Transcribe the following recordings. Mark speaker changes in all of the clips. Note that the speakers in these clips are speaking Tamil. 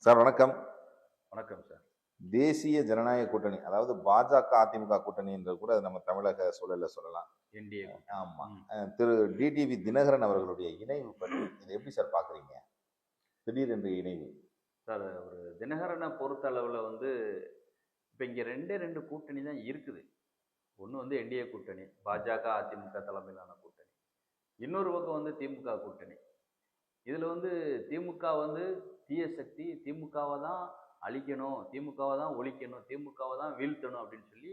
Speaker 1: சார் வணக்கம்.
Speaker 2: வணக்கம் சார்.
Speaker 1: தேசிய ஜனநாயக கூட்டணி, அதாவது பாஜக அதிமுக கூட்டணின்றது கூட நம்ம தமிழக சூழல்ல சொல்லலாம்.
Speaker 2: என்டிஏ.
Speaker 1: ஆமா. திரு டிடிவி தினகரன் அவர்களுடைய இணைவு பற்றி இதை எப்படி சார் பாக்குறீங்க? திடீரென்று இணைவு
Speaker 2: சார், ஒரு தினகரனை பொறுத்த அளவில் இப்போ இங்கே ரெண்டு கூட்டணி தான் இருக்குது. ஒன்று என்டிஏ கூட்டணி, பாஜக அதிமுக தலைமையிலான கூட்டணி. இன்னொரு பக்கம் திமுக கூட்டணி. இதில் திமுக தீய சக்தி, திமுகவை தான் அழிக்கணும், திமுகவை தான் ஒழிக்கணும், திமுகவை தான் வீழ்த்தணும் அப்படின்னு சொல்லி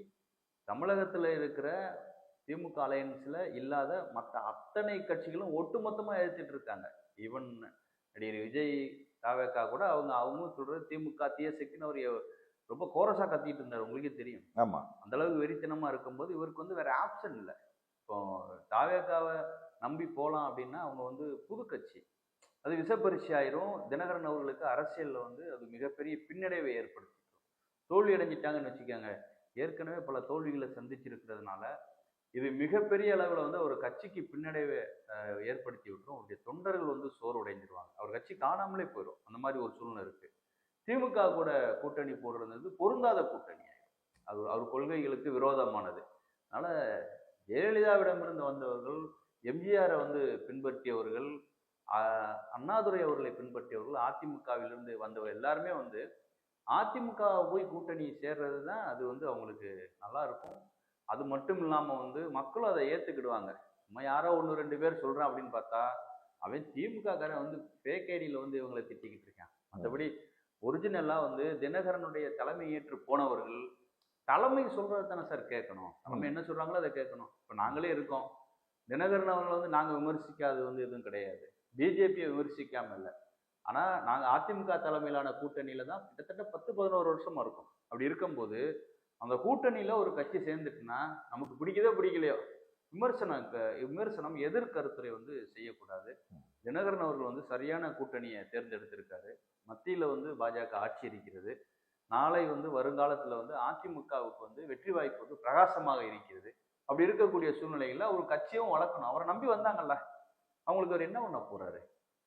Speaker 2: தமிழகத்தில் இருக்கிற திமுக அலையன்ஸில் இல்லாத மற்ற அத்தனை கட்சிகளும் ஒட்டுமொத்தமாக எதிர்த்துட்டு இருக்காங்க. ஈவன் நடிகர் விஜய் தாவேக்கா கூட அவங்க சொல்றது திமுக தீய சக்தின்னு அவர் ரொம்ப கோரஸா கத்திட்டு இருந்தார். உங்களுக்கே தெரியும்.
Speaker 1: ஆமா.
Speaker 2: அந்த அளவுக்கு வெறித்தனமா இருக்கும்போது இவருக்கு வேற ஆப்ஷன் இல்லை. இப்போ தாவேக்காவை நம்பி போகலாம் அப்படின்னா அவங்க புது கட்சி, அது விஷப்பரிசி ஆயிரும். தினகரன் அவர்களுக்கு அரசியல்ல அது மிகப்பெரிய பின்னடைவை ஏற்படுத்திடும். தோல்வி அடைஞ்சிட்டாங்கன்னு வச்சுக்கோங்க. ஏற்கனவே பல தோல்விகளை சந்திச்சிருக்கிறதுனால இது மிகப்பெரிய அளவில் ஒரு கட்சிக்கு பின்னடைவை ஏற்படுத்தி விட்டுரும். அவருடைய தொண்டர்கள் சோர்வடைஞ்சிருவாங்க. அவர் கட்சி காணாமலே போயிடும். அந்த மாதிரி ஒரு சூழ்நிலை இருக்கு. திமுக கூட கூட்டணி போடுறது பொருந்தாத கூட்டணி ஆயிடும். அது அவர் கொள்கைகளுக்கு விரோதமானது. அதனால ஜெயலலிதாவிடமிருந்து வந்தவர்கள், எம்ஜிஆரை பின்பற்றியவர்கள், அண்ணாதுரை அவர்களை பின்பற்றியவர்கள், அதிமுகவிலிருந்து வந்தவர் எல்லாருமே அதிமுக போய் கூட்டணி சேர்றது தான் அது அவங்களுக்கு நல்லா இருக்கும். அது மட்டும் இல்லாம மக்களும் அதை ஏத்துக்கிடுவாங்க. சும்மா யாரோ ஒன்று ரெண்டு பேர் சொல்றான் அப்படின்னு பார்த்தா அவன் திமுக காரன் ஃபேக் ஐடியில இவங்களை திட்டிக்கிட்டு இருக்கான். மற்றபடி ஒரிஜினலா தினகரனுடைய தலைமை ஏற்று போனவர்கள் தலைமை சொல்றது தானே சார் கேட்கணும். தலைமை என்ன சொல்றாங்களோ அதை கேட்கணும். இப்ப நாங்களே இருக்கோம். தினகரன் அவங்களை நாங்க விமர்சிக்காது எதுவும் கிடையாது. பிஜேபியை விமர்சிக்காம இல்லை. ஆனா நாங்க அதிமுக தலைமையிலான கூட்டணியில தான் கிட்டத்தட்ட 10-11 வருஷமா இருக்கும். அப்படி இருக்கும்போது அந்த கூட்டணியில ஒரு கட்சி சேர்ந்துட்டுன்னா நமக்கு பிடிக்கதோ பிடிக்கலையோ விமர்சனம் எதிர்கருத்துரை செய்யக்கூடாது. தினகரன் அவர்கள் சரியான கூட்டணியை தேர்ந்தெடுத்திருக்காரு. மத்தியில பாஜக ஆட்சி இருக்கிறது. நாளை வருங்காலத்துல அதிமுகவுக்கு வெற்றி வாய்ப்பு பிரகாசமாக இருக்கிறது. அப்படி இருக்கக்கூடிய சூழ்நிலையில ஒரு கட்சியும் வளர்க்கணும். அவரை நம்பி வந்தாங்கல்ல, அவங்களுக்கு அவர் என்ன பண்ண போறாரு?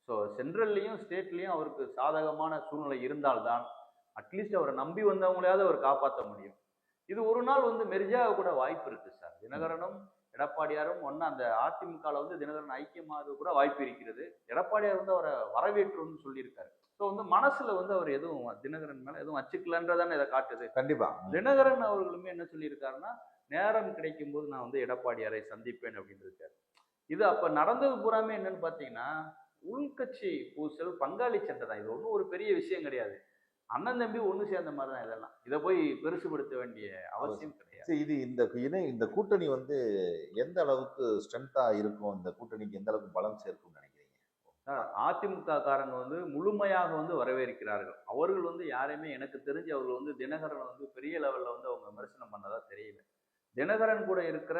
Speaker 2: ஸோ சென்ட்ரல்லையும் ஸ்டேட்லையும் அவருக்கு சாதகமான சூழ்நிலை இருந்தால்தான் அட்லீஸ்ட் அவரை நம்பி வந்தவங்களையாவது அவர் காப்பாற்ற முடியும். இது ஒரு நாள் மெரிஜாக கூட வாய்ப்பு இருக்கு சார். தினகரனும் எடப்பாடியாரும் அந்த அதிமுகவில் தினகரன் ஐக்கியமாக கூட வாய்ப்பு இருக்கிறது. எடப்பாடியார் அவரை வரவேற்றுன்னு சொல்லியிருக்காரு. ஸோ மனசுல அவர் எதுவும் தினகரன் மேல எதுவும் வச்சுக்கலன்றதானே இதை காட்டுது.
Speaker 1: கண்டிப்பா.
Speaker 2: தினகரன் அவர்களுமே என்ன சொல்லியிருக்காருன்னா, நேரம் கிடைக்கும் போது நான் எடப்பாடியாரை சந்திப்பேன் அப்படின்னு இருக்காரு. இது அப்ப நடந்தது பூராமே என்னன்னு பாத்தீங்கன்னா உள்கட்சி பூசல், பங்காளி சண்டை தான். இது ஒன்றும் ஒரு பெரிய விஷயம் கிடையாது. அண்ணன் தம்பி ஒண்ணு சேர்ந்த மாதிரி தான் இதெல்லாம். இதை போய் பெருசுபடுத்த வேண்டிய அவசியம் கிடையாது.
Speaker 1: இது இந்த கூட்டணி எந்த அளவுக்கு ஸ்ட்ரென்த்தா இருக்கும்? இந்த கூட்டணிக்கு எந்த அளவுக்கு பலம் சேர்க்கும் நினைக்கிறீங்க?
Speaker 2: அதிமுக காரங்க முழுமையாக வரவேற்கிறார்கள். அவர்கள் யாரையுமே எனக்கு தெரிஞ்சு அவர்கள் தினகரனை பெரிய லெவல்ல அவங்க விமர்சனம் பண்ணதா தெரியல. தினகரன் கூட இருக்கிற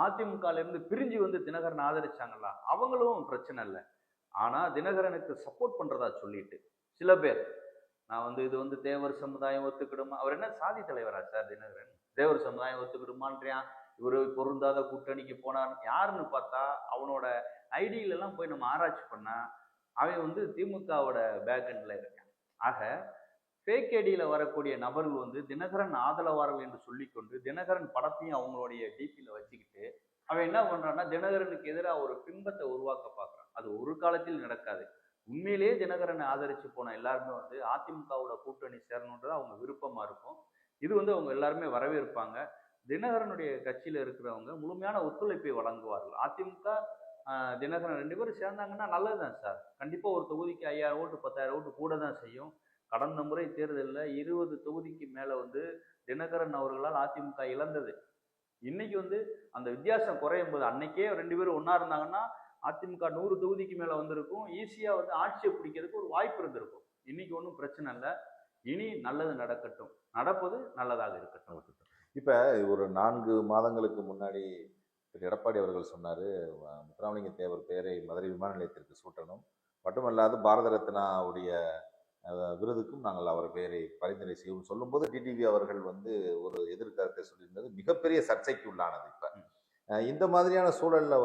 Speaker 2: அதிமுகல இருந்து பிரிஞ்சு தினகரன் ஆதரிச்சாங்களா, அவங்களும் பிரச்சனை இல்லை. ஆனா தினகரனுக்கு சப்போர்ட் பண்றதா சொல்லிட்டு சில பேர், நான் இது தேவர் சமுதாயம் ஒத்துக்கிடுமா? அவர் என்ன சாதி தலைவரா சார் தினகரன்? தேவர் சமுதாயம் ஒத்துக்கிடுமான்றியான். இவரு பொருந்தாத கூட்டணிக்கு போனார். யாருன்னு பார்த்தா அவனோட ஐடியில எல்லாம் போய் நம்ம ஆராய்ச்சி பண்ணா அவன் திமுகவோட பேக்எண்ட்ல இருக்கான். ஆக ஃபேக் ஐடியில வரக்கூடிய நபர்கள் தினகரன் ஆதரவாளர்கள் என்று சொல்லிக்கொண்டு தினகரன் படத்தையும் அவங்களுடைய டிபியில வச்சுக்கிட்டு அவன் என்ன பண்றான்னா தினகரனுக்கு எதிராக ஒரு பிம்பத்தை உருவாக்க பார்க்கறான். அது ஒரு காலத்தில் நடக்காது. உண்மையிலேயே தினகரனை ஆதரிச்சு போன எல்லாருமே அதிமுகவோட கூட்டணி சேரணுன்றது அவங்க விருப்பமா இருக்கும். இது அவங்க எல்லாருமே வரவேற்பாங்க. தினகரனுடைய கட்சியில இருக்கிறவங்க முழுமையான ஒத்துழைப்பை வழங்குவார்கள். அதிமுக தினகரன் 2 பேரும் சேர்ந்தாங்கன்னா நல்லதுதான் சார். கண்டிப்பா ஒரு தொகுதிக்கு 5000 ஓட்டு 10,000 ஓட்டு கூட தான் செய்யும். கடந்த முறை தேர்தலில் 20 தொகுதிக்கு மேல தினகரன் அவர்களால் அதிமுக இழந்தது. இன்னைக்கு அந்த வித்தியாசம் குறையும் போது, அன்னைக்கே 2 பேரும் ஒன்னா இருந்தாங்கன்னா அதிமுக 100 தொகுதிக்கு மேல வந்திருக்கும். ஈஸியா ஆட்சியை பிடிக்கிறதுக்கு ஒரு வாய்ப்பு இருந்திருக்கும். இன்னைக்கு ஒன்றும் பிரச்சனை இல்லை. இனி நல்லது நடக்கட்டும், நடப்பது நல்லதாக இருக்கட்டும்.
Speaker 1: இப்ப ஒரு 4 மாதங்களுக்கு முன்னாடி திரு எடப்பாடி அவர்கள் சொன்னாரு, முத்துராமலிங்க தேவர் பெயரை மதுரை விமான நிலையத்திற்கு சூட்டணும், மட்டுமல்லாது பாரத ரத்னாவுடைய விருதுக்கும் நாங்கள் அவர் பெயரை பரிந்துரை செய்யும் சொல்லும்போது டிடிவி அவர்கள் ஒரு எதிர்கருத்தை சொல்லியிருந்தது மிகப்பெரிய சர்ச்சைக்கு உள்ளானது. இப்ப இந்த மாதிரியான சூழல்ல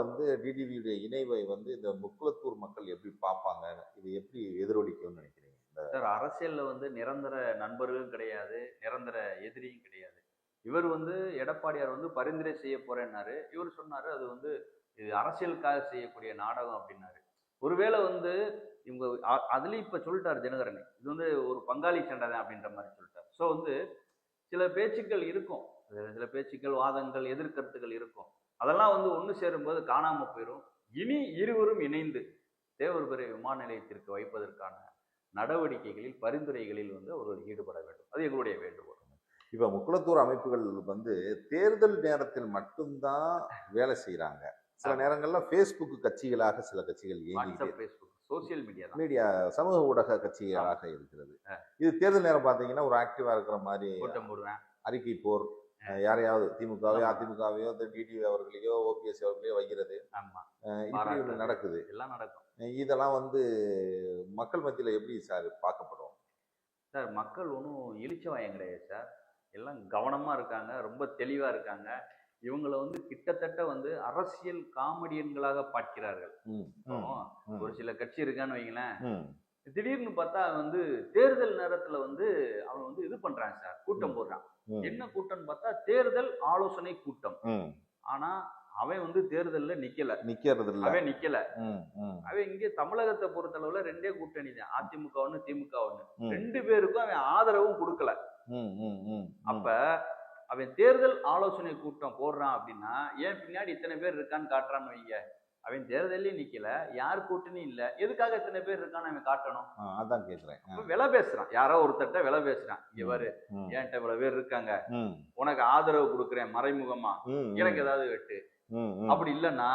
Speaker 1: டிடிவியுடைய இணைவை இந்த முக்குளத்தூர் மக்கள் எப்படி பார்ப்பாங்க? இது எப்படி எதிரொலிக்கும்னு நினைக்கிறீங்க?
Speaker 2: சார் அரசியல்ல வந்து நிரந்தர நண்பர்களும் கிடையாது, நிரந்தர எதிரியும் கிடையாது. இவர் வந்து எடப்பாடியார் வந்து பரிந்துரை செய்ய போறேன்னாரு. இவர் சொன்னாரு அது வந்து இது அரசியலுக்காக செய்யக்கூடிய நாடகம் அப்படின்னாரு. ஒருவேளை வந்து இவங்க அதுலயும் இப்ப சொல்லிட்டாரு தினகரன். இது வந்து ஒரு பங்காளி சண்டை தான் அப்படின்ற மாதிரி சொல்லிட்டாரு. ஸோ வந்து சில பேச்சுக்கள் இருக்கும். சில பேச்சுக்கள், வாதங்கள், எதிர்கருத்துக்கள் இருக்கும். அதெல்லாம் வந்து ஒண்ணு சேரும்போது காணாம போயிரும். இனி இருவரும் இணைந்து தேவர்பிறை விமான நிலையத்திற்கு வைப்பதற்கான நடவடிக்கைகளில், பரிந்துரைகளில் வந்து அவர்கள் ஈடுபட வேண்டும். அது எங்களுடைய வேண்டுகோள்.
Speaker 1: இப்ப முக்குளத்தூர் அமைப்புகள் வந்து தேர்தல் நேரத்தில் மட்டும்தான் வேலை செய்யறாங்க. சில நேரங்கள்ல Facebook கட்சிகளாக சில கட்சிகள்
Speaker 2: வாட்ஸ்அப், ஃபேஸ்புக், சோசியல் மீடியா தான்.
Speaker 1: மீடியா சமூக ஊடக கட்சிகளாக இருக்கிறது. இது தேர்தல் நேரம் பாத்தீங்கன்னா ஒரு ஆக்டிவா இருக்கிற மாதிரி
Speaker 2: கூட்டம் போடுவேன்.
Speaker 1: அறிக்கை போர், யாரையாவது திமுகவையோ அதிமுகவையோ டிடிவி அவர்களையோ ஓபிஎஸ் அவர்களையோ வைக்கிறது,
Speaker 2: ஆமா,
Speaker 1: இப்படி ஒண்ணு நடக்குது.
Speaker 2: எல்லாம் நடக்கும்.
Speaker 1: இதெல்லாம் வந்து மக்கள் மத்தியில எப்படி சார் பார்க்கப்படும்?
Speaker 2: சார் மக்கள் ஒன்றும் இளிச்சவாயம் கிடையாது சார். எல்லாம் கவனமா இருக்காங்க, ரொம்ப தெளிவா இருக்காங்க. இவங்களை வந்து கிட்டத்தட்ட வந்து அரசியல் காமெடியன்களாக பார்க்கிறார்கள். ஒரு சில கட்சி இருக்கான்னு வைங்களேன், திடீர்னு பார்த்தா வந்து தேர்தல் நேரத்துல வந்து அவன் வந்து இது பண்றான் சார், கூட்டம் போடுறான். என்ன கூட்டம்னு பார்த்தா தேர்தல் ஆலோசனை கூட்டம். ஆனா அவன் வந்து தேர்தல்ல நிக்கிறது இல்ல. அவன் நிக்கல. அவன் இங்க தமிழகத்தை பொறுத்தளவுல ரெண்டே கூட்டணி தான், அதிமுக ஒண்ணு, திமுக ஒண்ணு. ரெண்டு பேருக்கும் அவன் ஆதரவும் கொடுக்கல. அப்ப அவன் தேர்தல் ஆலோசனை கூட்டம் போடுறான் அப்படின்னா ஏன் பின்னாடி இத்தனை பேர் இருக்கான்னு காட்டுறான்னு வைங்க. அவன் தேர்தலையும் நிக்கல, யார் கூட்டணி இல்ல, எதுக்காக இத்தனை பேர் இருக்கான்னு அவன் காட்டணும்?
Speaker 1: அதான் கேக்குறேன்.
Speaker 2: விலை பேசுறான், யாரோ ஒருத்தட்ட விலை பேசுறான். இவரு என்கிட்ட இவ்வளவு பேர் இருக்காங்க, உனக்கு ஆதரவு கொடுக்குறேன் மறைமுகமா, எனக்கு ஏதாவது வெட்டு. அப்படி இல்லைன்னா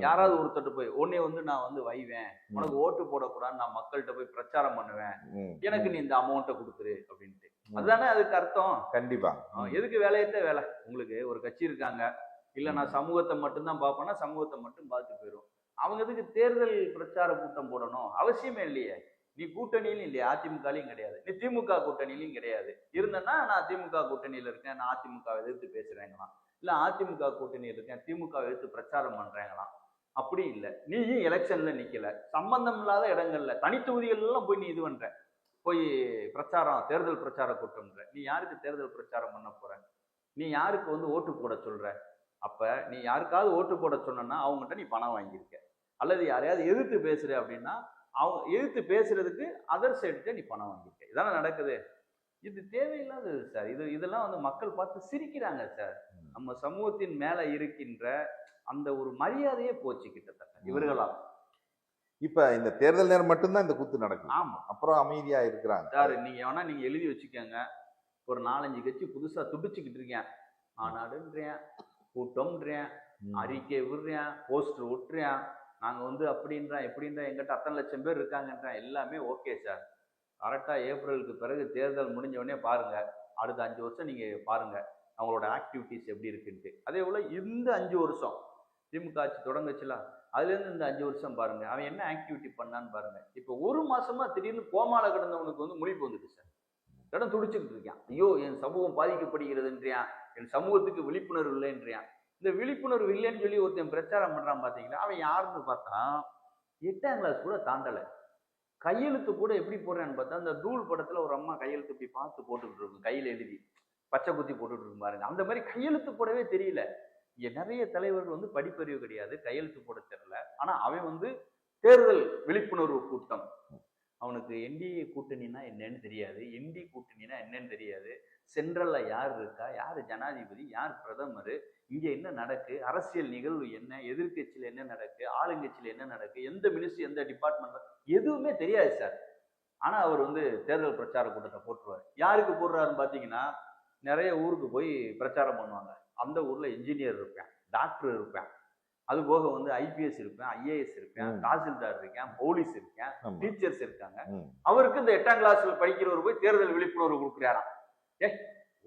Speaker 2: யாராவது ஒருத்தட்டு போய் உன்னை வந்து நான் வந்து வைவேன், உனக்கு ஓட்டு போடக்கூடாதுன்னு நான் மக்கள்கிட்ட போய் பிரச்சாரம் பண்ணுவேன், எனக்கு நீ இந்த அமௌண்ட்டை கொடுத்துரு அப்படின்ட்டு. அதுதானே அதுக்கு அர்த்தம்.
Speaker 1: கண்டிப்பா.
Speaker 2: எதுக்கு வேலையத்த வேலை? உங்களுக்கு ஒரு கட்சி இருக்காங்க, இல்ல நான் சமூகத்தை மட்டும்தான் பார்ப்பேன்னா சமூகத்தை மட்டும் பார்த்து போயிடும். அவங்க எதுக்கு தேர்தல் பிரச்சார கூட்டம் போடணும்? அவசியமே இல்லையே. நீ கூட்டணியிலும் இல்லையா, அதிமுகலையும் கிடையாது, நீ திமுக கூட்டணியிலும் கிடையாது. இருந்தேன்னா நான் திமுக கூட்டணியில இருக்கேன், நான் அதிமுக எதிர்த்து பேசுறேங்களாம், இல்ல அதிமுக கூட்டணியில் இருக்கேன், திமுக எதிர்த்து பிரச்சாரம் பண்றேங்களாம். அப்படி இல்லை, நீயும் எலெக்ஷன்ல நிக்கல, சம்பந்தம் இல்லாத இடங்கள்ல தனித்தொகுதிகள் எல்லாம் போய் நீ இது பண்ற, போய் பிரச்சாரம், தேர்தல் பிரச்சார கூட்டம்ன்ற. நீ யாருக்கு தேர்தல் பிரச்சாரம் பண்ண போற? நீ யாருக்கு வந்து ஓட்டு போட சொல்ற? அப்ப நீ யாருக்காவது ஓட்டு போட சொன்னா அவங்ககிட்ட நீ பணம் வாங்கியிருக்க, அல்லது யாரையாவது எதிர்த்து பேசுற அப்படின்னா அவங்க எதிர்த்து பேசுறதுக்கு அதர் சைடுக்கு நீ பணம் வாங்கியிருக்க. இதானே நடக்குது. இது தேவையில்லாதது சார். இதெல்லாம் வந்து மக்கள் பார்த்து சிரிக்கிறாங்க சார். நம்ம சமூகத்தின் மேல இருக்கின்ற அந்த ஒரு மரியாதையே போச்சு கிட்டத்தட்ட இவர்களால்.
Speaker 1: இப்ப இந்த தேர்தல் நேரம் மட்டும்தான் இந்த கூத்து நடக்கும்.
Speaker 2: ஆமா,
Speaker 1: அப்புறம் அமைதியா இருக்கிறாங்க
Speaker 2: சார். நீங்க வேணா நீங்க எழுதி வச்சுக்கோங்க, ஒரு 4-5 கட்சி புதுசா துடிச்சுக்கிட்டு இருக்கேன், மாநாடுன்றேன், கூட்டம்ன்றேன், அறிக்கை விடுறேன், போஸ்டர் விட்டுறேன், நாங்க வந்து அப்படின்றேன் இப்படின்றேன், எங்கிட்ட அத்தனை லட்சம் பேர் இருக்காங்கன்றேன். எல்லாமே ஓகே சார். கரெக்டா ஏப்ரலுக்கு பிறகு தேர்தல் முடிஞ்ச உடனே பாருங்க, அடுத்த 5 வருஷம் நீங்க பாருங்க அவங்களோட ஆக்டிவிட்டிஸ் எப்படி இருக்குன்ட்டு. அதே போல இந்த 5 வருஷம் திமுக ஆட்சி தொடங்குச்சுல, அதுல இருந்து இந்த 5 வருஷம் பாருங்க அவன் என்ன ஆக்டிவிட்டி பண்ணான்னு பாருங்க. இப்ப ஒரு மாசமா திடீர்னு கோமால கிடந்தவனுக்கு வந்து முழிப்பு வந்துட்டு சார், இடம் துடிச்சுக்கிட்டு இருக்கான். ஐயோ என் சமூகம் பாதிக்கப்படுகிறதுன்றியான், என் சமூகத்துக்கு விழிப்புணர்வு இல்லைன்றியான். இந்த விழிப்புணர்வு இல்லைன்னு சொல்லி ஒருத்தன் பிரச்சாரம் பண்றான் பாத்தீங்களா, அவன் யாருன்னு பார்த்தா 8ஆம் கிளாஸ் கூட தாண்டல. கையெழுத்து கூட எப்படி போடுறான்னு பார்த்தா, அந்த தூள் படத்துல ஒரு அம்மா கையெழுத்து இப்படி பார்த்து போட்டுக்கிட்டு இருக்கும், கையில எழுதி பச்சை குத்தி போட்டுட்டு இருக்கும் பாருங்க, அந்த மாதிரி கையெழுத்து போடவே தெரியல. இங்க நிறைய தலைவர்கள் வந்து படிப்பறிவு கிடையாது, கையெழுத்து போட தெரியல. ஆனா அவன் வந்து தேர்தல் விழிப்புணர்வு கூட்டம், அவனுக்கு என்டிஏ கூட்டணினா என்னன்னு தெரியாது, என்டி கூட்டணினா என்னன்னு தெரியாது, சென்ட்ரல்ல யார் இருக்கா, யார் ஜனாதிபதி, யார் பிரதமர், இங்க என்ன நடக்கு, அரசியல் நிகழ்வு என்ன, எதிர்கட்சியில என்ன நடக்கு, ஆளுங்கட்சியில என்ன நடக்கு, எந்த மினிஸ்ட்ரி எந்த டிபார்ட்மெண்ட், எதுவுமே தெரியாது சார். ஆனா அவர் வந்து தேர்தல் பிரச்சார கூட்டத்தை போட்டுருவார். யாருக்கு போடுறாருன்னு பாத்தீங்கன்னா, நிறைய ஊருக்கு போய் பிரச்சாரம் பண்ணுவாங்க. அந்த ஊர்ல இன்ஜினியர் இருப்பேன், டாக்டர் இருப்பேன், அது போக வந்து ஐபிஎஸ் இருப்பேன், ஐஏஎஸ் இருப்பேன், தாசில்தார் இருக்கேன், போலீஸ் இருக்கேன், டீச்சர்ஸ் இருக்காங்க. அவருக்கு இந்த 8ஆம் கிளாஸ்ல படிக்கிறவர் போய் தேர்தல் விழிப்புணர்வு கொடுக்குறாராம்.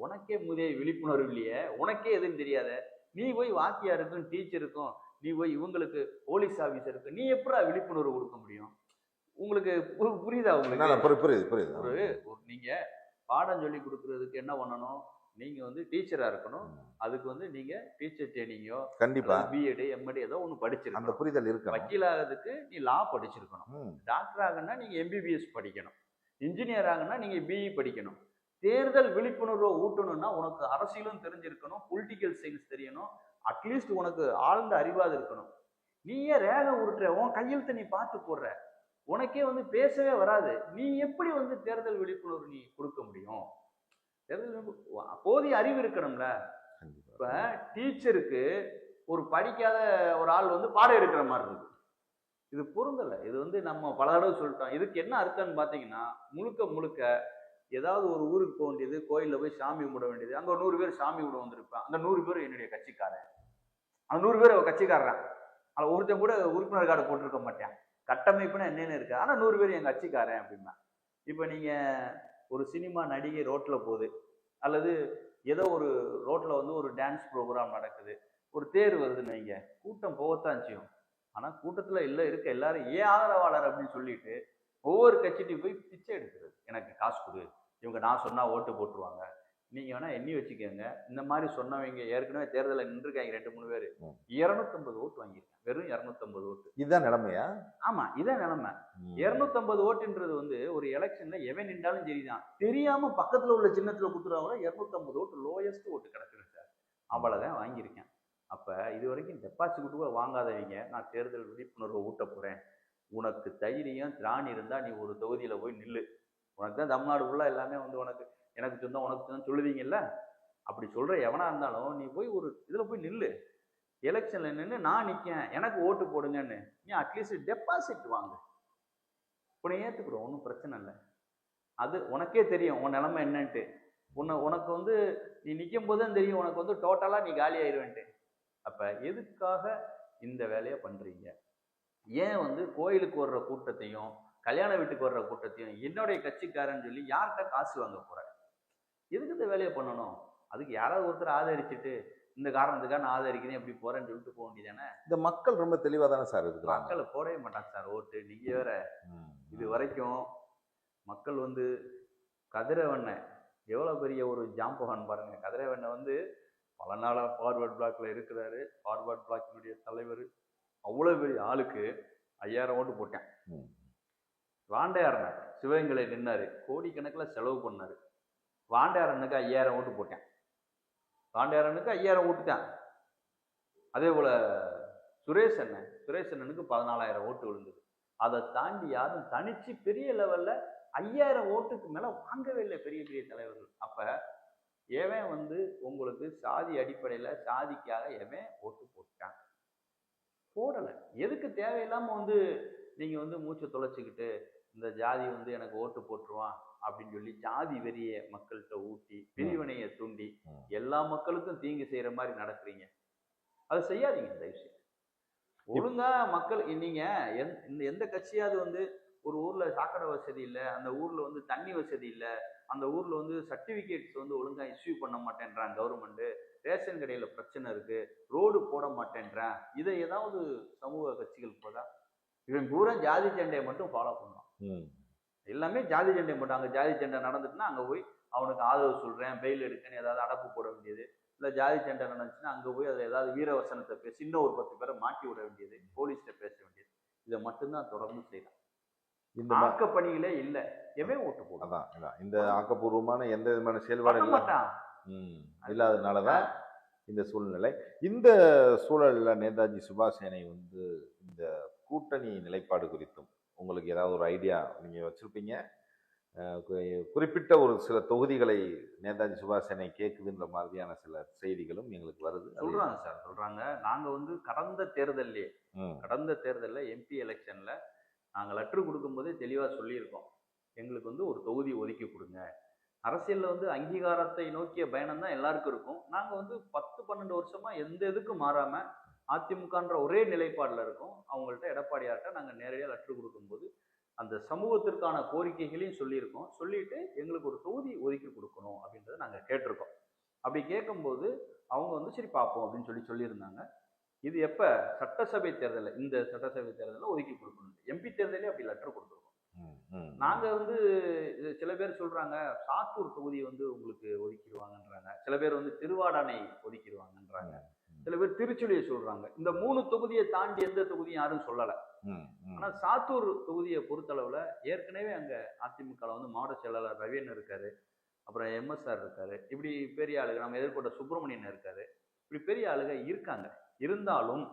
Speaker 2: உனக்கே முதே விழிப்புணர்வு இல்லையே, உனக்கே எதுன்னு தெரியாத, நீ போய் வாத்தியாருக்கும் டீச்சருக்கும், நீ போய் இவங்களுக்கு போலீஸ் ஆபீசருக்கு நீ எப்படா விழிப்புணர்வு கொடுக்க முடியும்? உங்களுக்கு புரியுதா? உங்களுக்கு புரியுது. நீங்க பாடம் சொல்லி கொடுக்கறதுக்கு என்ன பண்ணணும்? நீங்க வந்து டீச்சரா இருக்கணும், அதுக்கு வந்து நீங்க டீச்சர் ட்ரைனிங்கோ, கண்டிப்பா பிஎட் எம்எட் ஏதோ ஒன்று படிச்சிருக்கணும், அந்த புரிதல் இருக்கு. வக்கீல் ஆகிறதுக்கு நீ லா படிச்சிருக்கணும், டாக்டர் ஆகணும்னா நீங்க எம்பிபிஎஸ் படிக்கணும். இன்ஜினியர் ஆகுனா நீங்க பிஇ படிக்கணும். தேர்தல் விழிப்புணர்வை ஊட்டணும்னா உனக்கு அரசியலும் தெரிஞ்சிருக்கணும், பொலிட்டிக்கல் சயின்ஸ் தெரியணும், அட்லீஸ்ட் உனக்கு ஆழ்ந்த அறிவாது இருக்கணும். நீ ஏன் ரேகை உருட்டுற? உன் கையெழுத்தை நீ பார்த்து போடுற, உனக்கே வந்து பேசவே வராது. நீ எப்படி வந்து தேர்தல் விழிப்புணர்வு நீ கொடுக்க முடியும்? தேர்தல் போதிய அறிவு இருக்கணும்ல. இப்ப டீச்சருக்கு ஒரு படிக்காத ஒரு ஆள் வந்து பாடம் எடுக்கிற மாதிரி இருக்கு. இது பொருந்தல. இது வந்து நம்ம பல தடவை சொல்லிட்டோம். இதுக்கு என்ன அர்த்தம்னு பாத்தீங்கன்னா, முழுக்க முழுக்க ஏதாவது ஒரு ஊருக்கு போக வேண்டியது, கோயில்ல போய் சாமி கும்பிட வேண்டியது, அங்க ஒரு 100 பேர் சாமி கும்பிட வந்திருப்பேன். அந்த 100 பேர் என்னுடைய கட்சிக்காரன். அந்த 100 பேர் கட்சிக்காரன். அதுல ஒருத்தன் கூட உறுப்பினர் கார்டு போட்டிருக்க மாட்டேன். கட்டமைப்புனா என்னன்னு இருக்கு. ஆனா 100 பேர் என் கட்சிக்காரன் அப்படின்னா. இப்ப நீங்க ஒரு சினிமா நடிகை ரோட்ல போகுது, அல்லது ஏதோ ஒரு ரோட்ல வந்து ஒரு டான்ஸ் ப்ரோக்ராம் நடக்குது, ஒரு தேர் வருதுன்னு வைங்க, கூட்டம் போகத்தான் செய்யும். ஆனா கூட்டத்துல இருக்க எல்லாரும் ஏன் ஆதரவாளர் அப்படின்னு சொல்லிட்டு ஒவ்வொரு கட்சிட்டையும் போய் பிச்சை எடுக்கிறது. எனக்கு காசு கொடு, இவங்க நான் சொன்னா ஓட்டு போட்டுருவாங்க, நீங்க வேணா எண்ணி வச்சுக்கோங்க. இந்த மாதிரி சொன்னவங்க ஏற்கனவே தேர்தலில் நின்றுருக்காங்க 2-3 பேர், 250 ஓட்டு வாங்கியிருக்காங்க. வெறும் 250 ஓட்டு.
Speaker 1: இதுதான் நிலைமையா?
Speaker 2: ஆமா, இதான் நிலைமை. 250 ஓட்டுன்றது வந்து ஒரு எலெக்ஷன்ல எவன் நின்றாலும் சரிதான், தெரியாம பக்கத்துல உள்ள சின்னத்துல குத்துறவங்க 250 ஓட்டு லோயஸ்ட் ஓட்டு கிடைச்சிருக்கு சார். அவ்வளவுதான் வாங்கியிருக்கேன். அப்ப இது வரைக்கும் டெபாசிட் கூட வாங்காதவங்க நான் தேர்தல் விழிப்புணர்வை ஊட்ட போறேன், உனக்கு தைரியம் திராணி இருந்தா நீ ஒரு தொகுதியில போய் நில்லு. உனக்கு தான் தமிழ்நாடு ஃபுல்லா எல்லாமே வந்து உனக்கு எனக்கு சொந்தம் உனக்கு சொந்தம் சொல்லுவீங்கல்ல, அப்படி சொல்ற எவனா இருந்தாலும் நீ போய் ஒரு இதுல போய் நில்லு. எலெக்ஷன்ல நின்று நான் நிக்கேன், எனக்கு ஓட்டு போடுங்கன்னு நீ அட்லீஸ்ட் டெபாசிட் வாங்கு. உன்னை ஏத்துக்கிறோம், ஒன்றும் பிரச்சனை இல்லை. அது உனக்கே தெரியும் உன் நிலைமை என்னன்ட்டு. உனக்கு வந்து நீ நிற்கும் போது தான் தெரியும் உனக்கு வந்து டோட்டலா நீ காலி ஆயிடுவேன்ட்டு. அப்ப எதுக்காக இந்த வேலையை பண்றீங்க? ஏன் வந்து கோயிலுக்கு வர்ற கூட்டத்தையும் கல்யாண வீட்டுக்கு வர்ற கூட்டத்தையும் என்னுடைய கட்சிக்காரன்னு சொல்லி யார்கிட்ட காசு வாங்க போற? எதுக்கு இந்த வேலையை பண்ணணும்? அதுக்கு யாராவது ஒருத்தர் ஆதரிச்சுட்டு இந்த காரணத்துக்காக நான் ஆதரிக்கிறேன் எப்படி போறேன்னு சொல்லிட்டு போக வேண்டியதானே.
Speaker 1: இந்த மக்கள் ரொம்ப தெளிவா தானே சார் இருக்கிறாங்க.
Speaker 2: மக்களை போடவே மாட்டாங்க சார் ஓட்டு. நீங்க வேற இது வரைக்கும் மக்கள் வந்து கதிரவண்ணை எவ்வளவு பெரிய ஒரு ஜாம்பவான் பாருங்க. கதிரவண்ணை வந்து பல நாளா ஃபார்வர்ட் பிளாக்ல இருக்கிறாரு. ஃபார்வர்ட் பிளாக்கினுடைய தலைவர். அவ்வளவு பெரிய ஆளுக்கு 5000 ஓட்டு போட்டேன். வாண்டையாரன் சிவகங்கை நின்னாரு, கோடிக்கணக்கில் செலவு பண்ணாரு. வாண்டையாரனுக்கு 5000 ஓட்டு போட்டேன். வாண்டையாரனுக்கு 5000 ஓட்டு தான். அதே போல சுரேஷ் அண்ணனுக்கு 14000 ஓட்டு விழுந்தது. அதை தாண்டி யாரும் தனிச்சு பெரிய லெவல்ல 5000 ஓட்டுக்கு மேல வாங்கவே இல்லை பெரிய பெரிய தலைவர்கள். அப்ப எவன் வந்து உங்களுக்கு சாதி அடிப்படையில சாதிக்காக எவன் ஓட்டு போட்டான்? போடலை. எதுக்கு தேவையில்லாம வந்து நீங்க வந்து மூச்சை தொலைச்சிக்கிட்டு இந்த ஜாதி வந்து எனக்கு ஓட்டு போட்டுருவான் அப்படின்னு சொல்லி ஜாதி வெறிய மக்கள்கிட்ட ஊட்டி பிரிவினையை தூண்டி எல்லா மக்களுக்கும் தீங்கு செய்யற மாதிரி நடக்கிறீங்க. அதை செய்யாதீங்க தயவுசெய்து. ஒழுங்கா மக்கள் நீங்க எந்த கட்சியாவது வந்து ஒரு ஊர்ல சாக்கடை வசதி இல்லை, அந்த ஊர்ல வந்து தண்ணி வசதி இல்லை, அந்த ஊர்ல வந்து சர்டிபிகேட்ஸ் வந்து ஒழுங்கா இஷ்யூ பண்ண மாட்டேன்றான் கவர்மெண்ட், ரேஷன் கடையில பிரச்சனை இருக்கு, ரோடு போட மாட்டேன்றான், இதை ஏதாவது சமூக கட்சிகள் போதா? இவன் பூரா ஜாதி சண்டையை மட்டும் ஃபாலோ பண்ணுவான். எல்லாமே ஜாதி சண்டை மட்டும். அங்க ஜாதி சண்டை நடந்துட்டுன்னா அங்க போய் அவனுக்கு ஆதரவு சொல்றேன் பெயில் எடுக்கன்னு ஏதாவது அடப்பு போட வேண்டியது, இல்ல ஜாதி சண்டை நடந்துச்சுன்னா அங்க போய் அதை ஏதாவது வீரவசனத்தை பேசி இன்னும் ஒரு 10 பேரை மாட்டி விட வேண்டியது, போலீஸ்கிட்ட பேச வேண்டியது, இதை மட்டும்தான் தொடர்ந்து செய்யலாம். இந்த ஆக்க பணிகளே இல்லை, எவன் ஓட்டு போடும்?
Speaker 1: அதான் இந்த ஆக்கப்பூர்வமான எந்த விதமான செயல்பாடு இல்லாததுனாலதான் இந்த சூழ்நிலை. இந்த சூழல்ல நேதாஜி சுபாஷ் சேனை வந்து இந்த கூட்டணி நிலைப்பாடு குறித்தும் உங்களுக்கு ஏதாவது ஒரு ஐடியா நீங்க வச்சிருப்பீங்க? குறிப்பிட்ட ஒரு சில தொகுதிகளை நேதாஜி சுபாஷ் சேனை கேட்குதுன்ற மாதிரியான சில செய்திகளும் எங்களுக்கு வருது.
Speaker 2: சொல்றாங்க சார், சொல்றாங்க. நாங்க வந்து கடந்த தேர்தல்ல எம்பி எலெக்ஷன்ல நாங்க லெட்டர் கொடுக்கும்போதே தெளிவா சொல்லியிருக்கோம், எங்களுக்கு வந்து ஒரு தொகுதி ஒதுக்கி கொடுங்க. அரசியல்ல வந்து அங்கீகாரத்தை நோக்கிய பயணம் தான் எல்லாருக்கும் இருக்கும். நாங்க வந்து 10-12 வருஷமா எந்த இதுக்கும் மாறாம அதிமுகன்ற ஒரே நிலைப்பாடுல இருக்கும். அவங்கள்ட்ட எடப்பாடியார்ட்ட நாங்க நேரடியாக லெட்டர் கொடுக்கும்போது அந்த சமூகத்திற்கான கோரிக்கைகளையும் சொல்லியிருக்கோம். சொல்லிட்டு எங்களுக்கு ஒரு தொகுதி ஒதுக்கி கொடுக்கணும் அப்படின்றத நாங்க கேட்டிருக்கோம். அப்படி கேட்கும்போது அவங்க வந்து சரி பார்ப்போம் அப்படின்னு சொல்லியிருந்தாங்க. இது எப்ப சட்டசபை தேர்தலில், இந்த சட்டசபை தேர்தலில் ஒதுக்கி கொடுக்கணும். எம்பி தேர்தலே அப்படி லெட்டர் கொடுத்துருக்கோம். நாங்க வந்து சில பேர் சொல்றாங்க சாத்தூர் தொகுதி வந்து உங்களுக்கு ஒதுக்கிடுவாங்கன்றாங்க, சில பேர் வந்து திருவாடானை ஒதுக்கிடுவாங்கன்றாங்க. சில பேர் திருச்சுழியை சொல்றாங்க. இந்த 3 தொகுதியை தாண்டி எந்த தொகுதியும் யாரும் சொல்லல. ஆனா சாத்தூர் தொகுதியை பொறுத்தளவுல ஏற்கனவே அங்க அதிமுக வந்து மாவட்ட செயலாளர் ரவியன் இருக்காரு, அப்புறம் எம்எஸ்ஆர் இருக்காரு, இப்படி பெரிய ஆளுங்க நம்ம எதிர்கொண்ட சுப்பிரமணியன் இருக்காரு, இப்படி பெரிய ஆளுங்க இருக்காங்க. இருந்தாலும்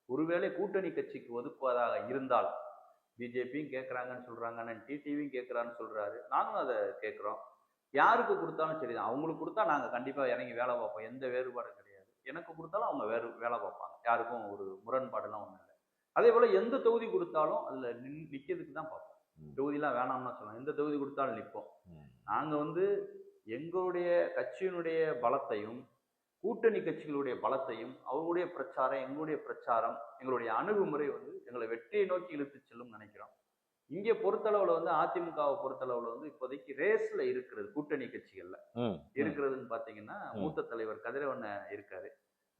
Speaker 2: ஒருவேளை கூட்டணி கட்சிக்கு ஒதுக்குவதாக இருந்தால் பிஜேபியும் கேட்கறாங்கன்னு சொல்றாங்க, அண்ணன் டிடிவியும் கேட்கறான்னு சொல்றாரு, நாங்களும் அதை கேட்கிறோம். யாருக்கு கொடுத்தாலும் சரிதான், அவங்களுக்கு கொடுத்தா நாங்க கண்டிப்பா இறங்கி வேலை பார்ப்போம், எந்த வேறுபாடும் கிடையாது. எனக்கு கொடுத்தாலும் அவங்க வேலை பார்ப்பாங்க, யாருக்கும் ஒரு முரண்பாடுலாம் ஒன்றும் இல்லை. அதே போல எந்த தொகுதி கொடுத்தாலும் அதுல நிக்கிறதுக்கு தான் பார்ப்போம். தொகுதியெல்லாம் வேணாம்னு சொல்லலாம், எந்த தொகுதி கொடுத்தாலும் நிற்போம். நாங்க வந்து எங்களுடைய கட்சியினுடைய பலத்தையும் கூட்டணி கட்சிகளுடைய பலத்தையும் அவங்களுடைய பிரச்சாரம் எங்களுடைய பிரச்சாரம் எங்களுடைய அணுகுமுறை வந்து எங்களை வெற்றியை நோக்கி இழுத்து செல்லும் நினைக்கிறோம். இங்கே பொறுத்தளவுல வந்து அதிமுகவை பொறுத்தளவுல வந்து இப்போதைக்கு ரேஸ்ல இருக்கிறது கூட்டணி கட்சிகள்ல இருக்கிறதுன்னு பாத்தீங்கன்னா மூத்த தலைவர் கதிரவன் இருக்காரு,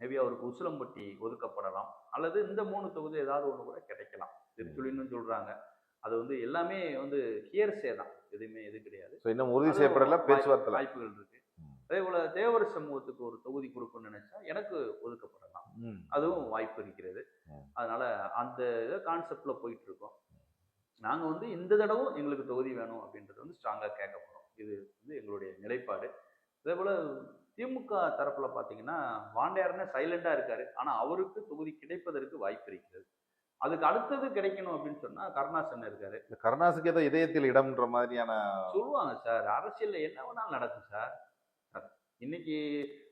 Speaker 2: மேபி அவருக்கு உசிலம்பட்டி ஒதுக்கப்படலாம், அல்லது இந்த 3 தொகுதி ஏதாவது ஒண்ணு கூட கிடைக்கலாம். திருச்சுழின்னு சொல்றாங்க, அது வந்து எல்லாமே வந்து ஹியர்ஸே தான், எதுவுமே எது கிடையாது,
Speaker 1: இன்னும் உறுதி செய்யப்படல, பேச்சுவார்த்தை
Speaker 2: வாய்ப்புகள் இருக்கு. அதே போல தேவர் சமூகத்துக்கு ஒரு தொகுதி கொடுக்கணும்னு நினைச்சா எனக்கு ஒதுக்கப்படலாம், அதுவும் வாய்ப்பு இருக்கிறது. அதனால அந்த கான்செப்ட்ல போயிட்டு இருக்கோம். நாங்க வந்து இந்த தடவை எங்களுக்கு தொகுதி வேணும் அப்படின்றது வந்து ஸ்ட்ராங்கா கேட்க போறோம். இது வந்து எங்களுடைய நிலைப்பாடு. அதே போல திமுக தரப்புல பாத்தீங்கன்னா வாண்டையார்னே சைலண்டா இருக்காரு, ஆனா அவருக்கு தொகுதி கிடைப்பதற்கு வாய்ப்பு இருக்கிறது. அதுக்கு அடுத்தது கிடைக்கணும் அப்படின்னு சொன்னா கருணாசன் இருக்காரு.
Speaker 1: கருணாசுக்கு ஏதோ இதயத்தில் இடம்ன்ற மாதிரியான
Speaker 2: சொல்லுவாங்க சார், அரசியல்ல என்ன வேணாலும் நடக்கும் சார். இன்னைக்கு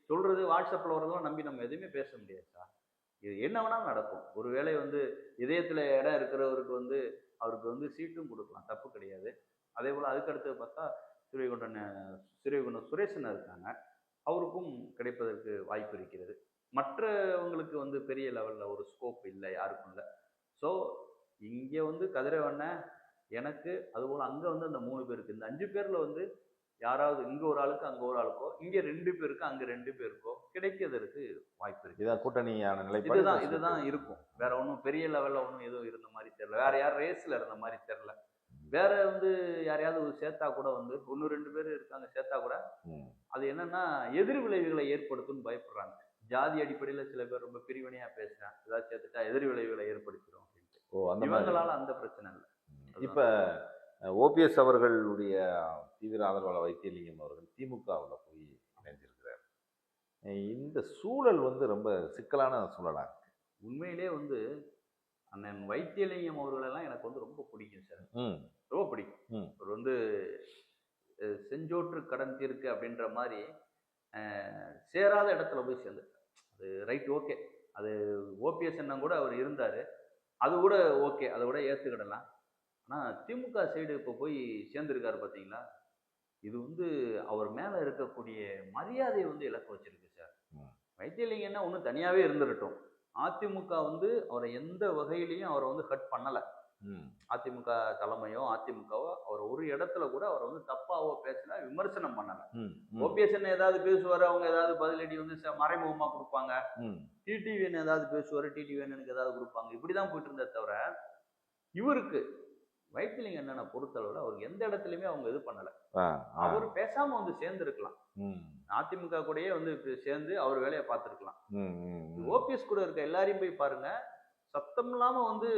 Speaker 2: சொல்றது வாட்ஸ்அப்ல வரதெல்லாம் நம்பி நம்ம எதுவுமே பேச முடியாது சார். இது என்ன வேணாலும் நடக்கும். ஒருவேளை வந்து இதயத்துல இடம் இருக்கிறவருக்கு வந்து அவருக்கு வந்து சீட்டும் கொடுக்கலாம், தப்பு கிடையாது. அதே போல அதுக்கு அடுத்து பார்த்தா ஸ்ரீவைகுண்டம் சுரேசன் இருக்காங்க, அவருக்கும் கிடைப்பதற்கு வாய்ப்பு இருக்கிறது. மற்றவங்களுக்கு வந்து பெரிய லெவல்ல ஒரு ஸ்கோப் இல்லை, யாருக்கும் இல்லை. ஸோ இங்க வந்து கதிரவண்ண எனக்கு, அதுபோல அங்க வந்து அந்த 3 பேருக்கு, இந்த 5 பேர்ல வந்து யாராவது இங்க ஒரு ஆளுக்கு அங்க ஒரு ஆளுக்கோ, இங்க 2 பேருக்கு அங்க 2 பேருக்கோ கிடைக்கிறதுக்கு வாய்ப்பு இருக்கு.
Speaker 1: இதான் கூட்டணியான நிலைப்பாடு,
Speaker 2: இதுதான் இருக்கும். வேற ஒன்றும் பெரிய லெவல்ல ஒன்றும் எதுவும் இருந்த மாதிரி தெரியல, வேற யாரும் ரேஸ்ல இருந்த மாதிரி தெரியல. வேற வந்து யாரையாவது சேர்த்தா கூட வந்து 1-2 பேர் இருக்காங்க, சேர்த்தா கூட அது என்னன்னா எதிர் விளைவுகளை ஏற்படுத்தும்னு பயப்படுறாங்க. ஜாதி அடிப்படையில சில பேர் ரொம்ப பிரிவினையா பேசுறாங்க, ஏதாவது சேர்த்துட்டா எதிர் விளைவுகளை ஏற்படுத்திடும் அப்படின்ட்டு. இவங்களால அந்த பிரச்சனை இல்லை.
Speaker 1: இப்ப ஓபிஎஸ் அவர்களுடைய தீவிர ஆதரவாளர் வைத்தியலிங்கம் அவர்கள் திமுகவில் போய் இணைஞ்சிருக்கிறார். இந்த சூழல் வந்து ரொம்ப சிக்கலான சூழலா இருக்கு.
Speaker 2: உண்மையிலே வந்து அண்ணன் வைத்தியலிங்கம் அவர்களெல்லாம் எனக்கு வந்து ரொம்ப பிடிக்கும் சார், ரொம்ப பிடிக்கும். அவர் வந்து செஞ்சோற்று கடன் தீர்க்கு அப்படின்ற மாதிரி சேராத இடத்துல போய் சேர்ந்துட்டார். அது ரைட், ஓகே. அது ஓபிஎஸ் என்ன கூட அவர் இருந்தார், அது கூட ஓகே, அதை கூட ஏற்றுக்கிடலாம். ஆனால் திமுக சைடு இப்போ போய் சேர்ந்துருக்காரு பார்த்தீங்களா, இது வந்து அவர் மேலே இருக்கக்கூடிய மரியாதையை வந்து இழக்க வச்சிருக்கு சார். வைத்தியலிங்கம் என்ன ஒன்றும் தனியாகவே இருந்துடட்டும், அதிமுக வந்து அவரை எந்த வகையிலையும் அவரை வந்து ஹர்ட் பண்ணலை. அதிமுக தலைமையோ அதிமுகவோ அவர் ஒரு இடத்துல கூட அவரை வந்து தப்பாவோ பேசல, விமர்சனம் பண்ணலை. ஓபிஎஸ் என்ன ஏதாவது பேசுவார், அவங்க ஏதாவது பதிலடி வந்து மறைமுகமா கொடுப்பாங்க. டிடிவின்னு ஏதாவது பேசுவார், டிடிவின்னு ஏதாவது கொடுப்பாங்க. இப்படிதான் போயிட்டு இருந்தே தவிர இவருக்கு வைத்தியலிங்கம் என்னென்ன பொறுத்தளவுல அவருக்கு எந்த இடத்துலயுமே அவங்க இது பண்ணல. அவர் பேசாம வந்து சேர்ந்து இருக்கலாம், அதிமுக கூடயே வந்து சேர்ந்து அவர் வேலையை பார்த்துருக்கலாம். ஓபிஎஸ் கூட இருக்க எல்லாரையும் போய் பாருங்க, சத்தம் இல்லாம வந்து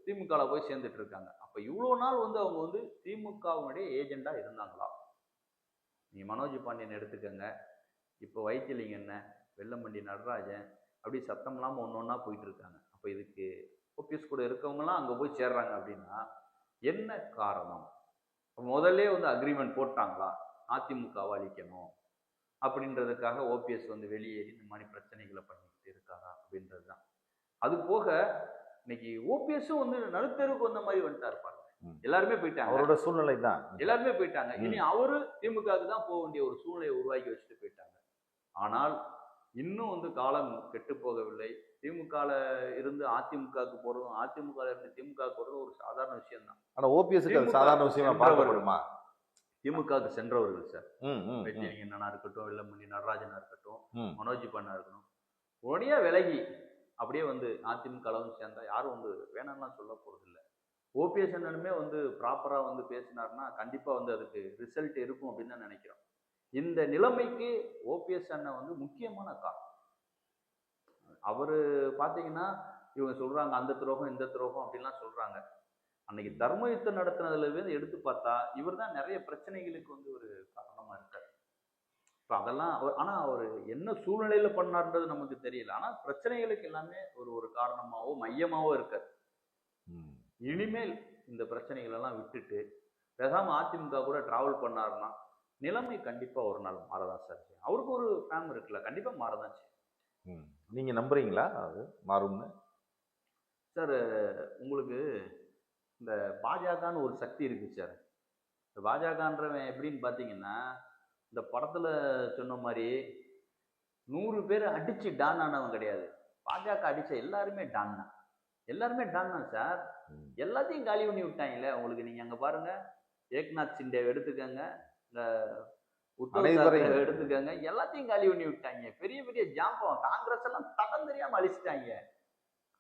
Speaker 2: திமுகவில் போய் சேர்ந்துட்டு இருக்காங்க. அப்ப இவ்வளவு நாள் வந்து அவங்க வந்து திமுகவுடைய ஏஜெண்டா இருந்தாங்களா? நீ மனோஜ் பாண்டியன் எடுத்துக்கங்க, இப்போ வைத்தியலிங்கம் என்ன, வெல்லமண்டி நடராஜன், அப்படி சத்தம் இல்லாம ஒன்னொன்னா போயிட்டு இருக்காங்க. அப்ப இதுக்கு ஓபிஎஸ் கூட இருக்கவங்க எல்லாம் அங்க போய் சேர்றாங்க அப்படின்னா என்ன காரணம்? முதல்ல வந்து அக்ரிமெண்ட் போட்டாங்களா அதிமுகவை அழிக்கணும் அப்படின்றதுக்காக ஓபிஎஸ் வந்து வெளியேறி இந்த மாதிரி பிரச்சனைகளை பண்ணிக்கிட்டு இருக்காரா அப்படின்றதுதான். அது போக இன்னைக்கு ஓபிஎஸும் வந்து நடுத்தருக்கு வந்த மாதிரி வந்துட்டாரு பாருங்க. எல்லாருமே போயிட்டாங்க,
Speaker 1: அவரோட சூழ்நிலை தான்,
Speaker 2: எல்லாருமே போயிட்டாங்க. இனி அவரு திமுகவுக்கு தான் போக வேண்டிய ஒரு சூழ்நிலையை உருவாக்கி வச்சுட்டு போயிட்டாங்க. ஆனால் இன்னும் வந்து காலம் கெட்டு போகவில்லை. திமுகல இருந்து அதிமுகவுக்கு போறதும், அதிமுகல இருந்து திமுக போறதும் ஒரு சாதாரண விஷயம் தான்.
Speaker 1: ஆனா ஓபிஎஸ்க்கு அது சாதாரண விஷயமா பார்க்கப்படுமா?
Speaker 2: திமுகவுக்கு சென்றவர்கள் சார், வைத்தியலிங்கம் என்னன்னா இருக்கட்டும், வெல்லமண்டி நடராஜனா இருக்கட்டும், மனோஜ் பண்ணா இருக்கட்டும், உடனே விலகி அப்படியே வந்து அதிமுக வந்து சேர்ந்தா யாரும் வந்து வேணாம்லாம் சொல்ல போறது இல்லை. ஓபிஎஸ் அண்ணனுமே வந்து ப்ராப்பரா வந்து பேசினார்னா கண்டிப்பா வந்து அதுக்கு ரிசல்ட் இருக்கும் அப்படின்னு தான் நினைக்கிறோம். இந்த நிலைமைக்கு ஓபிஎஸ் அண்ணன் வந்து முக்கியமான காரணம். அவரு பாத்தீங்கன்னா இவங்க சொல்றாங்க அந்த துரோகம் இந்த துரோகம் அப்படின்லாம் சொல்றாங்க. அன்னைக்கு தர்ம யுத்தம் நடத்தினதுல இருந்து எடுத்து பார்த்தா இவர் தான் நிறைய பிரச்சனைகளுக்கு வந்து ஒரு காரணமா இருக்காரு. இப்ப அதெல்லாம் ஆனா அவர் என்ன சூழ்நிலையில பண்ணார்ன்றது நமக்கு தெரியல. ஆனா பிரச்சனைகளுக்கு எல்லாமே ஒரு ஒரு காரணமாவோ மையமாவோ இருக்காரு. இனிமேல் இந்த பிரச்சனைகள் எல்லாம் விட்டுட்டு பேசாம அதிமுக கூட டிராவல் பண்ணாருன்னா நிலைமை கண்டிப்பா ஒரு நாள் மாறதான் சார் செய்யும். அவருக்கு ஒரு ஃபேம் இருக்குல்ல, கண்டிப்பா மாறதான் செய்யும்.
Speaker 1: நீங்க நம்புறீங்களா அது மாறும்னு?
Speaker 2: சார் உங்களுக்கு இந்த பாஜகன்னு ஒரு சக்தி இருக்கு சார். இந்த பாஜகன்றவன் எப்படின்னு பார்த்தீங்கன்னா, இந்த படத்துல சொன்ன மாதிரி 100 பேர் அடிச்சு டான் ஆனவன் கிடையாது. பாஜக அடிச்ச எல்லாருமே டான் தான். எல்லாருமே டான் தான் சார். எல்லாத்தையும் காலி பண்ணி விட்டாங்கல்ல. உங்களுக்கு நீங்க அங்க பாருங்க, ஏக்நாத் சிண்டே எடுத்துக்கங்க, இந்த உத்தவ் தாக்கரே எடுத்துக்கங்க, எல்லாத்தையும் காலி பண்ணி விட்டாங்க. பெரிய பெரிய ஜாம்பம் காங்கிரஸ் எல்லாம் தடம் தெரியாம அழிச்சிட்டாங்க.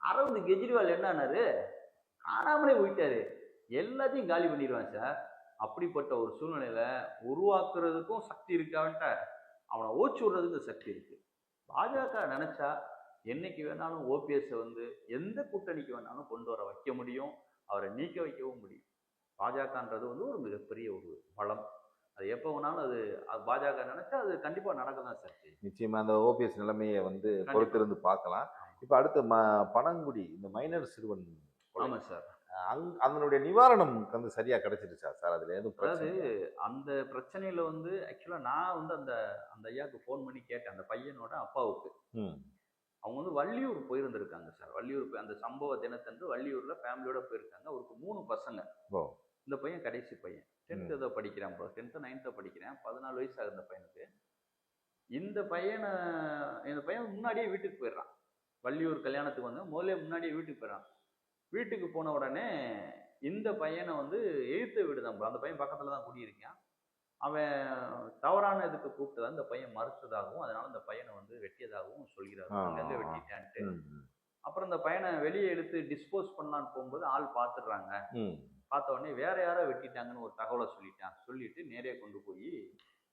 Speaker 2: அரவிந்த் கெஜ்ரிவால் என்ன ஆனாரு? காணாமலே போயிட்டாரு. எல்லாத்தையும் காலி பண்ணிடுவான் சார். அப்படிப்பட்ட ஒரு சூழ்நிலையில உருவாக்குறதுக்கும் சக்தி இருக்கான்ட்ட அவனை ஓச்சு விடுறதுக்கு சக்தி இருக்கு. பாஜக நினைச்சா என்னைக்கு வேணாலும் ஓபிஎஸ் வந்து எந்த கூட்டணிக்கு வேணாலும் கொண்டு வர வைக்க முடியும், அவரை நீக்க வைக்கவும் முடியும். பாஜகன்றது வந்து ஒரு மிகப்பெரிய ஒரு பலம். அது எப்போ வேணாலும் அது பாஜக நினைச்சா அது கண்டிப்பா நடக்கதான் சார்.
Speaker 1: நிச்சயமா அந்த ஓபிஎஸ் நிலைமையை வந்து பொறுத்திருந்து பார்க்கலாம். இப்ப அடுத்த பனங்குடி இந்த மைனர் சிறுவன்.
Speaker 2: ஆமா சார்.
Speaker 1: அதனுடைய நிவாரணம் வந்து சரியா கிடைச்சிருச்சா சார்? அதுல எதுவும்
Speaker 2: அதாவது அந்த பிரச்சனையில வந்து ஆக்சுவலா நான் வந்து அந்த அந்த ஐயாவுக்கு ஃபோன் பண்ணி கேட்டேன், அந்த பையனோட அப்பாவுக்கு. அவங்க வந்து வள்ளியூர் போயிருந்திருக்காங்க சார். வள்ளியூர் அந்த சம்பவ தினத்தன்று வள்ளியூர்ல ஃபேமிலியோட போயிருக்காங்க. அவருக்கு 3 பசங்க. இந்த பையன் கடைசி பையன். 10th ஏதோ படிக்கிறான், 10th 9th படிக்கிறான். 14 வயசு ஆகுது இந்த பையனுக்கு. இந்த பையன் முன்னாடியே வீட்டுக்கு போயிடுறான். வள்ளியூர் கல்யாணத்துக்கு வந்து முதல்ல முன்னாடியே வீட்டுக்கு போயிடறான். வீட்டுக்கு போன உடனே இந்த பையனை வந்து எதிர்த்த வீடு தான், அந்த பையன் பக்கத்துல தான் குடியிருக்கான். அவன் தவறான இதுக்கு கூப்பிட்டதா இந்த பையன் மறுத்ததாகவும், அதனால இந்த பையனை வந்து வெட்டியதாகவும் சொல்கிறாரு. அங்கங்க வெட்டிட்டான்ட்டு. அப்புறம் இந்த பையனை வெளியே எடுத்து டிஸ்போஸ் பண்ணலான்னு போகும்போது ஆள் பார்த்துடுறாங்க. பார்த்த உடனே வேற யாரோ வெட்டிட்டாங்கன்னு ஒரு தகவலை சொல்லிட்டு நேரே கொண்டு போய்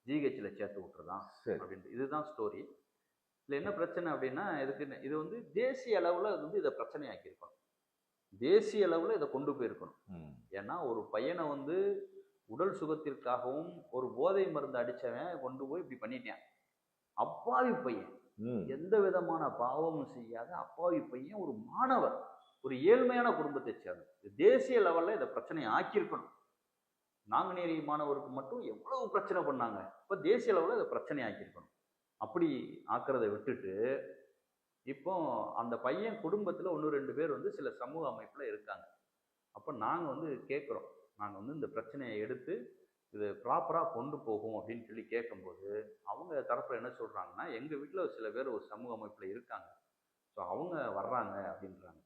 Speaker 2: ஜிஹெச்ல சேர்த்து விட்டுருதான் அப்படின்ட்டு. இதுதான் ஸ்டோரி. இதுல என்ன பிரச்சனை அப்படின்னா, இது வந்து தேசிய அளவுல வந்து இதை பிரச்சனையாக்கியிருக்கணும். தேசிய அளவுல இதை கொண்டு போயிருக்கணும். ஏன்னா ஒரு பையனை வந்து உடல் சுகத்திற்காகவும் ஒரு போதை மருந்து அடிச்சவன் கொண்டு போய் இப்படி பண்ணிட்டான். அப்பாவி பையன், எந்த விதமான பாவமும் செய்யாத அப்பாவி பையன், ஒரு மாணவர், ஒரு ஏழ்மையான குடும்பத்தை சேர்ந்த. தேசிய லெவல்ல இதை பிரச்சனையை ஆக்கியிருக்கணும். நாங்குநேரி மாணவருக்கு மட்டும் எவ்வளவு பிரச்சனை பண்ணாங்க, இப்ப தேசிய அளவுல இதை பிரச்சனை ஆக்கியிருக்கணும். அப்படி ஆக்குறதை விட்டுட்டு இப்போ அந்த பையன் குடும்பத்துல 1-2 பேர் வந்து சில சமூக அமைப்புல இருக்காங்க. அப்ப நாங்க வந்து கேட்குறோம், நாங்க வந்து இந்த பிரச்சனையை எடுத்து இது ப்ராப்பரா கொண்டு போகும் அப்படின்னு சொல்லி கேட்கும்போது அவங்க தரப்புல என்ன சொல்றாங்கன்னா, எங்க வீட்டுல சில பேர் ஒரு சமூக அமைப்புல இருக்காங்க, ஸோ அவங்க வர்றாங்க அப்படின்றாங்க.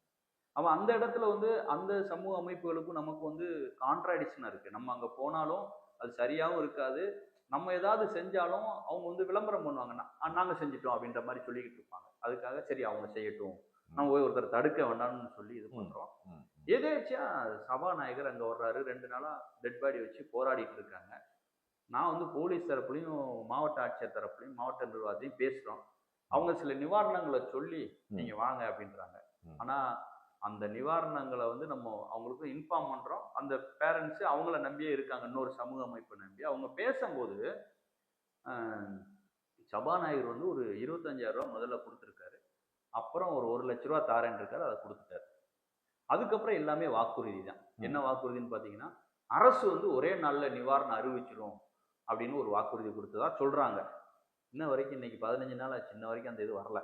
Speaker 2: அவன் அந்த இடத்துல வந்து அந்த சமூக அமைப்புகளுக்கும் நமக்கு வந்து கான்ட்ராடிக்ஷனா இருக்கு. நம்ம அங்க போனாலும் அது சரியாகவும் இருக்காது. நம்ம ஏதாவது செஞ்சாலும் அவங்க வந்து விளம்பரம் பண்ணுவாங்கன்னா நாங்க செஞ்சிட்டோம் அப்படின்ற மாதிரி சொல்லிக்கிட்டு இருப்பாங்க. அதுக்காக சரி அவங்க செய்யட்டும், நம்ம போய் ஒருத்தர் தடுக்க வேண்டாம்னு சொல்லி இது பண்றோம். எதேச்சியா சபாநாயகர் அங்க வர்றாரு. 2 நாளா டெட் பாடி வச்சு போராடிட்டு இருக்காங்க. நான் வந்து போலீஸ் தரப்புலையும் மாவட்ட ஆட்சியர் தரப்புலையும் மாவட்ட நிர்வாகத்தையும் பேசுறோம். அவங்க சில நிவாரணங்களை சொல்லி நீங்க வாங்க அப்படின்றாங்க. ஆனா அந்த நிவாரணங்களை வந்து நம்ம அவங்களுக்கு இன்ஃபார்ம் பண்றோம். அந்த பேரண்ட்ஸ் அவங்கள நம்பியே இருக்காங்க, இன்னொரு சமூக அமைப்பை நம்பி. அவங்க பேசும்போது சபாநாயகர் வந்து ஒரு 25,000 ரூபாய் முதல்ல கொடுத்துருக்காரு. அப்புறம் ஒரு 1 லட்ச ரூபா தாரேன் இருக்காரு, அதை கொடுத்துட்டாரு. அதுக்கப்புறம் எல்லாமே வாக்குறுதி தான். என்ன வாக்குறுதின்னு பாத்தீங்கன்னா, அரசு வந்து ஒரே நாள்ல நிவாரணம் அறிவிச்சிடும் அப்படின்னு ஒரு வாக்குறுதி கொடுத்ததா சொல்றாங்க. இன்ன வரைக்கும் இன்னைக்கு 15 நாள் ஆச்சு, இன்ன வரைக்கும் அந்த இது வரல.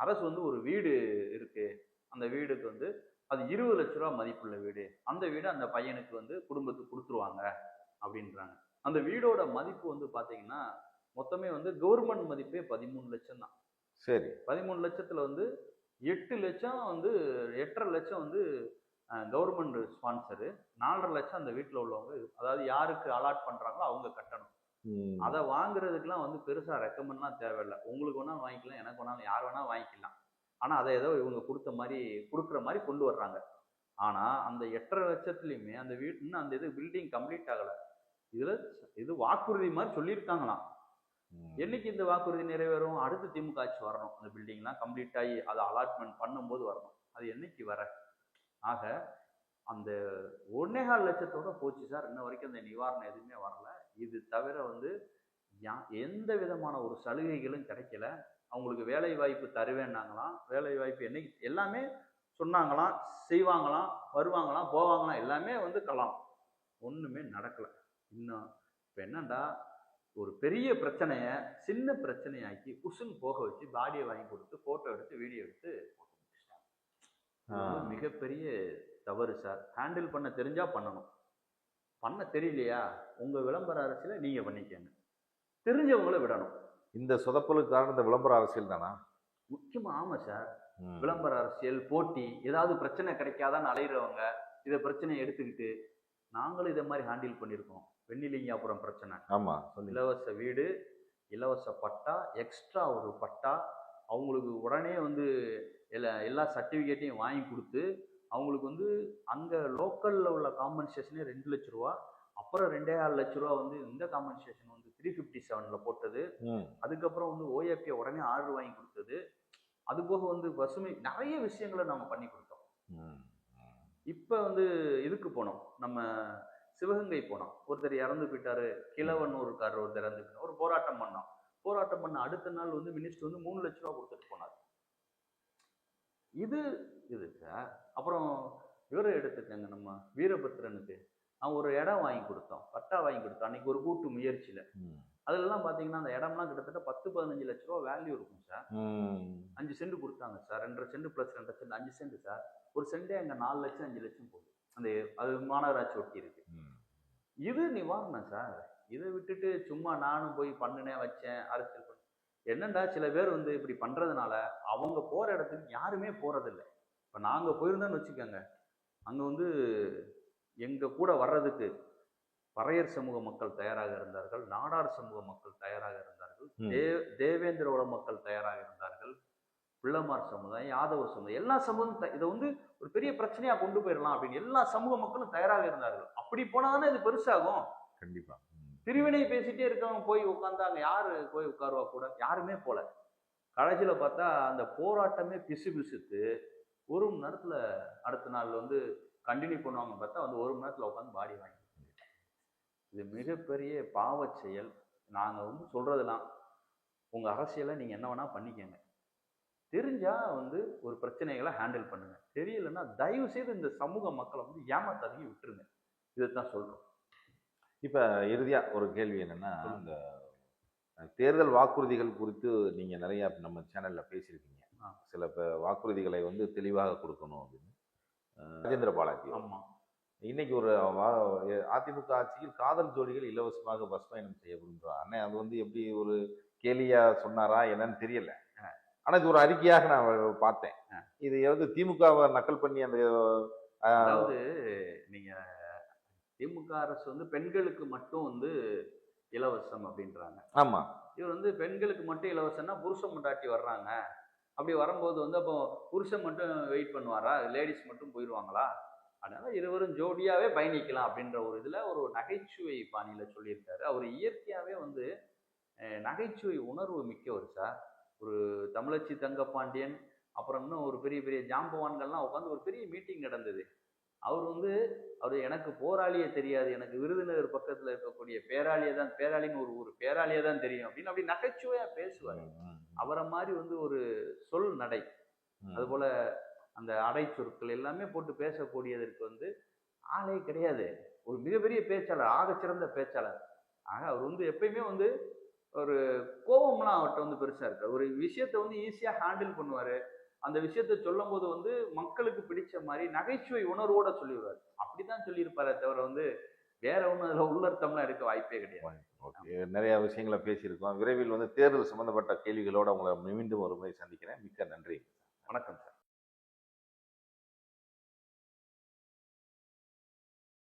Speaker 2: அரசு வந்து ஒரு வீடு இருக்கு, அந்த வீடுக்கு வந்து அது 20 லட்ச ரூபா மதிப்புள்ள வீடு, அந்த வீடு அந்த பையனுக்கு வந்து குடும்பத்துக்கு கொடுத்துருவாங்க அப்படின்றாங்க. அந்த வீடோட மதிப்பு வந்து பாத்தீங்கன்னா மொத்தமே வந்து கவர்மெண்ட் மதிப்பே 13 லட்சம் தான்.
Speaker 1: சரி.
Speaker 2: 13 லட்சத்துல வந்து 8 லட்சம் வந்து 8.5 லட்சம் வந்து கவர்மெண்ட் ஸ்பான்சரு, 4.5 லட்சம் அந்த வீட்டில் உள்ளவங்க, அதாவது யாருக்கு அலாட் பண்றாங்களோ அவங்க கட்டணும். அதை வாங்குறதுக்குலாம் வந்து பெருசா ரெக்கமெண்ட்லாம் தேவையில்லை. உங்களுக்கு வேணாலும் வாங்கிக்கலாம், எனக்கு வேணாலும், யார் வேணாலும் வாங்கிக்கலாம். ஆனா அதை ஏதோ இவங்க கொடுக்குற மாதிரி கொண்டு வர்றாங்க. ஆனா அந்த 8.5 லட்சத்துலயுமே அந்த இன்னும் அந்த இது பில்டிங் கம்ப்ளீட் ஆகல. இது வாக்குறுதி மாதிரி சொல்லியிருக்காங்களாம். என்னைக்கு இந்த வாக்குறுதி நிறைவேறும்? அடுத்து திமுக ஆட்சி வரணும். அந்த பில்டிங்லாம் கம்ப்ளீட் ஆகி அதை அலாட்மெண்ட் பண்ணும்போது வரணும். அது என்னைக்கு வர? ஆக அந்த 1.25 லட்சத்தோட போச்சு சார். இன்ன வரைக்கும் அந்த நிவாரணம் எதுவுமே வரல. இது தவிர வந்து எந்த விதமான ஒரு சலுகைகளும் கிடைக்கல. அவங்களுக்கு வேலை வாய்ப்பு தருவேன்னாங்களாம். வேலை வாய்ப்பு என்னைக்கு எல்லாமே சொன்னாங்களாம், செய்வாங்களாம், வருவாங்களாம், போவாங்களாம், எல்லாமே வந்து கலாம். ஒண்ணுமே நடக்கல. இன்னும் இப்ப என்னண்டா, ஒரு பெரிய பிரச்சனைய சின்ன பிரச்சனையாக்கி புஷுன்னு போக வச்சு பாடியை வாங்கி கொடுத்து போட்டோ எடுத்து வீடியோ எடுத்து போட்டு முடிச்சிட்டாங்க. மிகப்பெரிய தவறு சார். ஹேண்டில் பண்ண தெரிஞ்சா பண்ணணும். பண்ண தெரியலையா, உங்க விளம்பர அரசியலை நீங்க பண்ணிக்கங்க. தெரிஞ்சவங்களை விடணும்.
Speaker 1: இந்த சொதப்பலுக்கு காரணம் இந்த விளம்பர அரசியல் தானா?
Speaker 2: முக்கியமா ஆமா சார். விளம்பர அரசியல், போட்டி, ஏதாவது பிரச்சனை கிடைக்காதான்னு அலையிறவங்க இதை பிரச்சனையை எடுத்துக்கிட்டு, நாங்களும் இதை மாதிரி ஹேண்டில் பண்ணியிருக்கோம். வெண்ணிலிங்காபுரம் பிரச்சனை.
Speaker 1: ஆமா,
Speaker 2: இலவச வீடு, இலவச பட்டா, எக்ஸ்ட்ரா ஒரு பட்டா, அவங்களுக்கு உடனே வந்து எல்லா சர்டிஃபிகேட்டையும் வாங்கி கொடுத்து, அவங்களுக்கு வந்து அங்கே லோக்கலில் உள்ள காம்பன்சேஷனே 2 லட்ச ரூபா, அப்புறம் 2.5 லட்ச ரூபா வந்து இந்த காம்பன்சேஷன் வந்து 357ல் போட்டது. அதுக்கப்புறம் வந்து ஓஏபி உடனே ஆர்டர் வாங்கி கொடுத்தது. அது போக வந்து பசுமை நிறைய விஷயங்களை நம்ம பண்ணி கொடுத்தோம். இப்போ வந்து இதுக்கு போனோம், நம்ம சிவகங்கை போனோம். ஒருத்தர் இறந்து போயிட்டாரு, கிழவன்னூருக்காரர் ஒருத்தர் இறந்து போயிட்டார். ஒரு போராட்டம் பண்ணோம். போராட்டம் பண்ண அடுத்த நாள் வந்து மினிஸ்டர் வந்து 3 லட்ச ரூபா கொடுத்துட்டு போனார். இது சார். அப்புறம் இவரை எடுத்துக்கங்க, நம்ம வீரபத்ரனுக்கு அவன் ஒரு இடம் வாங்கி கொடுத்தோம், பட்டா வாங்கி கொடுத்தோம். அன்னைக்கு ஒரு கூட்டு முயற்சியில அதுலலாம் பாத்தீங்கன்னா அந்த இடம்லாம் கிட்டத்தட்ட 10-15 லட்ச ரூபா வேல்யூ இருக்கும் சார். 5 சென்ட் கொடுத்தாங்க sir. 2.5 cent + 2.5 cent 5 cent sir. ஒரு சென்டே அங்க 4 லட்சம் 5 லட்சம் போகுது. அந்த அது மாநகராட்சி ஒட்டி இருக்கு. இது நிவாரணம் சார். இதை விட்டுட்டு சும்மா நானும் போய் பண்ணினேன் வச்சேன் அரசியல் பண்ண என்னண்டா, சில பேர் வந்து இப்படி பண்றதுனால அவங்க போற இடத்துக்கு யாருமே போறதில்லை. இப்ப நாங்க போயிருந்தோம்னு வச்சுக்கோங்க, அங்க வந்து எங்க கூட வர்றதுக்கு பறையர் சமூக மக்கள் தயாராக இருந்தார்கள், நாடார் சமூக மக்கள் தயாராக இருந்தார்கள், தேவேந்திரோட மக்கள் தயாராக இருந்தார்கள், பிள்ளமார் சமுதாயம், யாதவ சமுதாயம், எல்லா சமூகம் இதை வந்து ஒரு பெரிய பிரச்சனையா கொண்டு போயிடலாம் அப்படின்னு எல்லா சமூக மக்களும் தயாராக இருந்தார்கள். அப்படி போனாதானே இது பெருசாகும்.
Speaker 1: கண்டிப்பா.
Speaker 2: பிரிவினை பேசிட்டே இருக்கவங்க போய் உட்காந்தாங்க, யாரு போய் உட்காருவா கூட? யாருமே போல. கடைசியில பார்த்தா அந்த போராட்டமே பிசுபிசுத்து 1 மணி நேரத்துல அடுத்த நாள் வந்து கண்டினியூ பண்ணுவாங்க. பார்த்தா வந்து 1 மணி நேரத்துல உட்காந்து பாடி வாங்கி. இது மிகப்பெரிய பாவ செயல். நாங்க வந்து சொல்றதெல்லாம், உங்க அரசியலை நீங்க என்ன வேணா பண்ணிக்கங்க. தெரிஞ்சா வந்து ஒரு பிரச்சனைகளை ஹேண்டில் பண்ணுங்க. தெரியலன்னா தயவு செய்து இந்த சமூக மக்களை வந்து ஏமாத்தாதீங்க, விட்டுருங்க. இதைத்தான் சொல்றோம்.
Speaker 1: இப்ப இறுதியா ஒரு கேள்வி என்னன்னா, இந்த தேர்தல் வாக்குறுதிகள் குறித்து நீங்க நிறைய நம்ம சேனல்ல பேசியிருக்கீங்க. சில வாக்குறுதிகளை வந்து தெளிவாக கொடுக்கணும் அப்படின்னு. ராஜேந்திர பாலாஜி,
Speaker 2: ஆமா,
Speaker 1: இன்னைக்கு ஒரு அதிமுக ஆட்சியில் காதல் ஜோடிகள் இலவசமாக பஸ் பயணம் செய்யப்படுன்றார். அண்ணன் அது வந்து எப்படி ஒரு கேலியா சொன்னாரா என்னன்னு தெரியல. ஆனா இது ஒரு அறிக்கையாக நான் பார்த்தேன். இது வந்து திமுகவை நக்கல் பண்ணி அந்த
Speaker 2: அதாவது நீங்க திமுக அரசு வந்து பெண்களுக்கு மட்டும் வந்து இலவசம் அப்படின்றாங்க.
Speaker 1: ஆமா,
Speaker 2: இவர் வந்து பெண்களுக்கு மட்டும் இலவசம்னா புருஷன் முண்டாட்டி வர்றாங்க. அப்படி வரும்போது வந்து அப்போ புருஷன் மட்டும் வெயிட் பண்ணுவாரா, லேடிஸ் மட்டும் போயிடுவாங்களா? அதனால இருவரும் ஜோடியாவே பயணிக்கலாம் அப்படின்ற ஒரு இதுல ஒரு நகைச்சுவை பாணியில சொல்லியிருக்காரு. அவர் இயற்கையாவே வந்து நகைச்சுவை உணர்வு மிக்கவர் சார். ஒரு தமிழச்சி தங்கப்பாண்டியன், அப்புறம் இன்னும் ஒரு பெரிய பெரிய ஜாம்பவான்கள்லாம் உட்காந்து ஒரு பெரிய மீட்டிங் நடந்தது. அவர் எனக்கு போராளியே தெரியாது, எனக்கு விருதுநகர் பக்கத்துல இருக்கக்கூடிய பேராளின்னு ஒரு ஊர், பேராளியே தான் தெரியும் அப்படின்னு அப்படி நகைச்சுவையா பேசுவார். அவரை மாதிரி வந்து ஒரு சொல் நடை, அது போல அந்த அடை சொற்கள் எல்லாமே போட்டு பேசக்கூடியதற்கு வந்து ஆளே கிடையாது. ஒரு மிகப்பெரிய பேச்சாளர், ஆகச்சிறந்த பேச்சாளர். ஆக அவர் வந்து எப்பயுமே வந்து ஒரு கோபம்லாம் அவர்கிட்ட வந்து பெருசா இருக்காது. ஒரு விஷயத்த வந்து ஈஸியா ஹேண்டில் பண்ணுவாரு. அந்த விஷயத்த சொல்லும் போது வந்து மக்களுக்கு பிடிச்ச மாதிரி நகைச்சுவை உணர்வோட சொல்லிடுவார். அப்படித்தான் சொல்லியிருப்பாரே தவிர வந்து வேற ஒன்றும் அதில் உள்ளர்த்தம்லாம் இருக்க வாய்ப்பே கிடையாது.
Speaker 1: ஓகே, நிறைய விஷயங்களை பேசியிருக்கோம். விரைவில் வந்து தேர்தல் சம்பந்தப்பட்ட கேள்விகளோட உங்களை மீண்டும் ஒரு முறை சந்திக்கிறேன். மிக்க நன்றி.
Speaker 2: வணக்கம் சார்.